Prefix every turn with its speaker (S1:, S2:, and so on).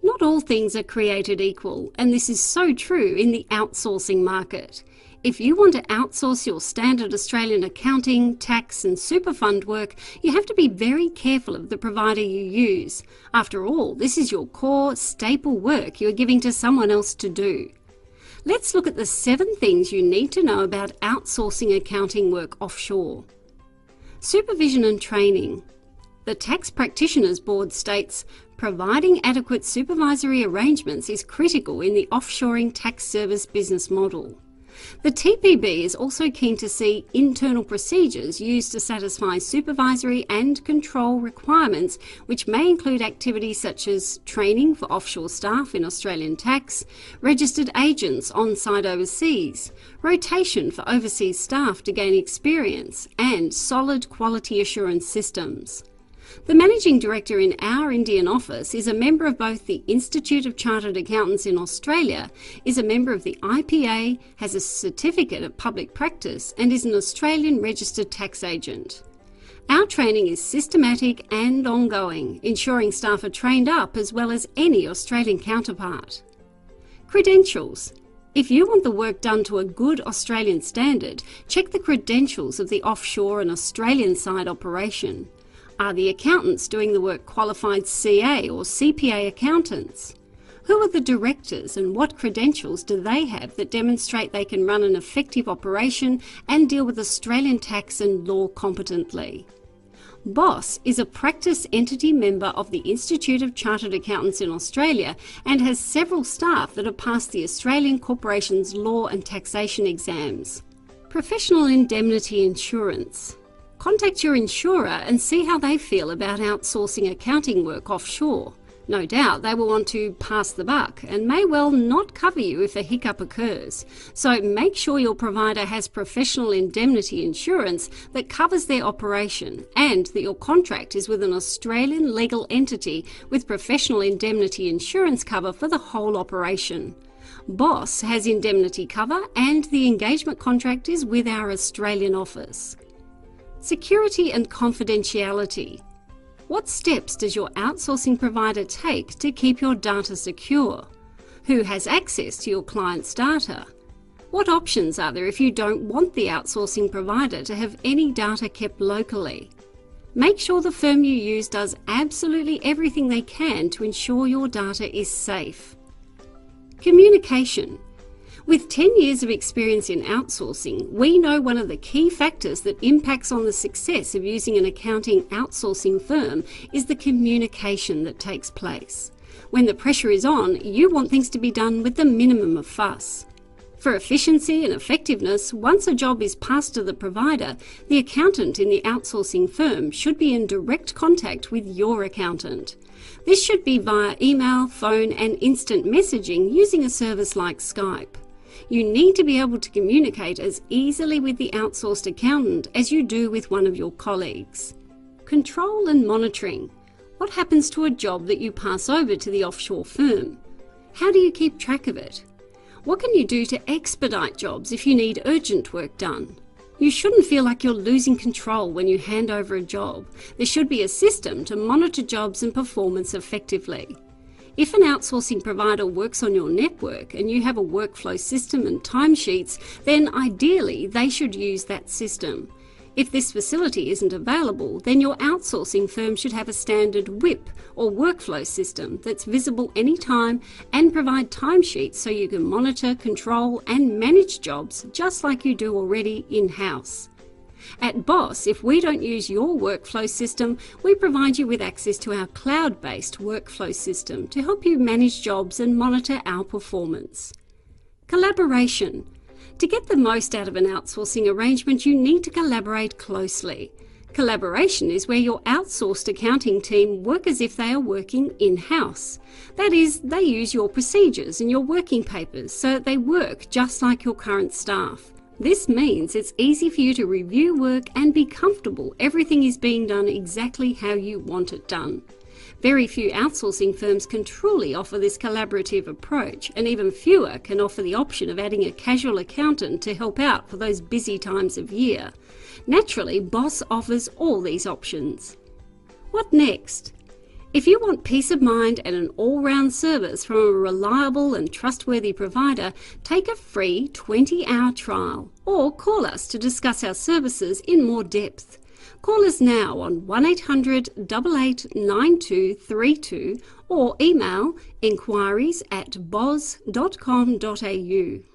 S1: Not all things are created equal, and this is so true in the outsourcing market. If you want to outsource your standard Australian accounting, tax and super fund work, you have to be very careful of the provider you use. After all, this is your core, staple work you are giving to someone else to do. Let's look at the 7 things you need to know about outsourcing accounting work offshore. Supervision and training. The Tax Practitioners Board states, providing adequate supervisory arrangements is critical in the offshoring tax service business model. The TPB is also keen to see internal procedures used to satisfy supervisory and control requirements, which may include activities such as training for offshore staff in Australian tax, registered agents on-site overseas, rotation for overseas staff to gain experience, and solid quality assurance systems. The Managing Director in our Indian office is a member of both the Institute of Chartered Accountants in Australia, is a member of the IPA, has a certificate of public practice and is an Australian registered tax agent. Our training is systematic and ongoing, ensuring staff are trained up as well as any Australian counterpart. Credentials. If you want the work done to a good Australian standard, check the credentials of the offshore and Australian side operation. Are the accountants doing the work qualified CA or CPA accountants? Who are the directors and what credentials do they have that demonstrate they can run an effective operation and deal with Australian tax and law competently? BOSS is a practice entity member of the Institute of Chartered Accountants in Australia and has several staff that have passed the Australian Corporations Law and Taxation exams. Professional indemnity insurance. Contact your insurer and see how they feel about outsourcing accounting work offshore. No doubt they will want to pass the buck and may well not cover you if a hiccup occurs. So make sure your provider has professional indemnity insurance that covers their operation and that your contract is with an Australian legal entity with professional indemnity insurance cover for the whole operation. BOSS has indemnity cover and the engagement contract is with our Australian office. Security and confidentiality. What steps does your outsourcing provider take to keep your data secure? Who has access to your client's data? What options are there if you don't want the outsourcing provider to have any data kept locally? Make sure the firm you use does absolutely everything they can to ensure your data is safe. Communication. With 10 years of experience in outsourcing, we know one of the key factors that impacts on the success of using an accounting outsourcing firm is the communication that takes place. When the pressure is on, you want things to be done with the minimum of fuss. For efficiency and effectiveness, once a job is passed to the provider, the accountant in the outsourcing firm should be in direct contact with your accountant. This should be via email, phone and instant messaging using a service like Skype. You need to be able to communicate as easily with the outsourced accountant as you do with one of your colleagues. Control and monitoring. What happens to a job that you pass over to the offshore firm? How do you keep track of it? What can you do to expedite jobs if you need urgent work done? You shouldn't feel like you're losing control when you hand over a job. There should be a system to monitor jobs and performance effectively. If an outsourcing provider works on your network and you have a workflow system and timesheets, then ideally they should use that system. If this facility isn't available, then your outsourcing firm should have a standard WIP or workflow system that's visible anytime and provide timesheets so you can monitor, control and manage jobs just like you do already in-house. At BOSS, if we don't use your workflow system, we provide you with access to our cloud-based workflow system to help you manage jobs and monitor our performance. Collaboration. To get the most out of an outsourcing arrangement, you need to collaborate closely. Collaboration is where your outsourced accounting team work as if they are working in-house. That is, they use your procedures and your working papers so that they work just like your current staff. This means it's easy for you to review work and be comfortable everything is being done exactly how you want it done. Very few outsourcing firms can truly offer this collaborative approach, and even fewer can offer the option of adding a casual accountant to help out for those busy times of year. Naturally, BOSS offers all these options. What next? If you want peace of mind and an all-round service from a reliable and trustworthy provider, take a free 20-hour trial or call us to discuss our services in more depth. Call us now on 1800 88 9232 or email inquiries@boz.com.au.